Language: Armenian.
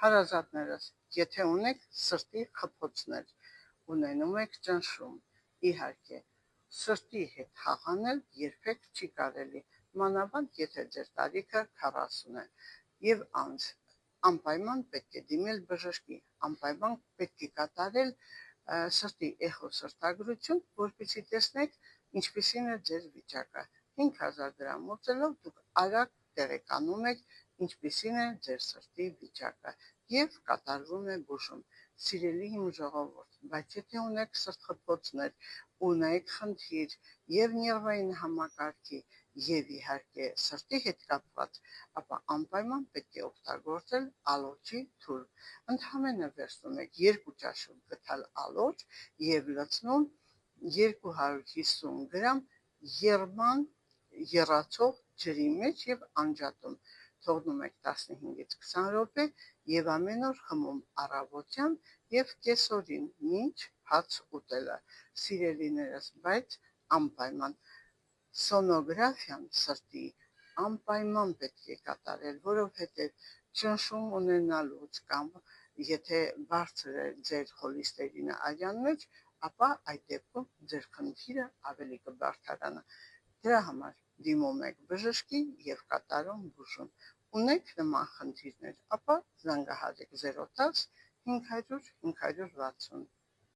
Հարազատներս, եթե ունեք սրտի խփոցներ, ունենում եք ճնշում, իհարկե, սրտի հետ հաղանել երբեք չի կարելի, մանավանդ եթե ձեր տարիքը 40 է, եւ անպայման պետք է դիմել բժշկի, անպայման պետք է կատարել սրտի էխոսրտագրություն, որպեսզի տեսնեք ինչպիսին է ձեր վիճակը։ 5000 դրամ ուծելով դուք արագ տեղեկանում եք ինչպիսին է ձեր սրտի վիճակը եւ կատարվում է բուժում։ Սիրելի իմ ժողովուրդ, բայց եթե ունեք սրտխփոցներ, ունեք խնդիր եւ նерվային համակարգի եւ իհարկե սրտի հետ կապված, ապա անպայման պետք է օգտագործել ալոչի թուր։ Ընդհանրապես վերցնում եք 2 ճաշու գթալ ալոչ եւ լցնում 250 գրամ երման եռացող ջրի մեջ եւ անջատում։ Թողնում եք 15-ից 20 րոպե եւ ամեն օր խմում առավոտյան եւ կեսօրին մինչ հաց ուտելը։ Սիրելիներս, բայց անպայման սոնոգրաֆիան սրտի անպայման պետք է կատարել, որովհետեւ ճնշում ունենալուց կամ եթե բարձր է ձեր խոլեստերինը արյան մեջ, ապա այդ դեպքում ձեր խնդիրը ավելի կբարձրանա։ Դրա համար դիմում եք բժշկի եւ կատարում բուժում։ Ունեք նման խնդիրներ, ապա զանգահարեք 010 500 560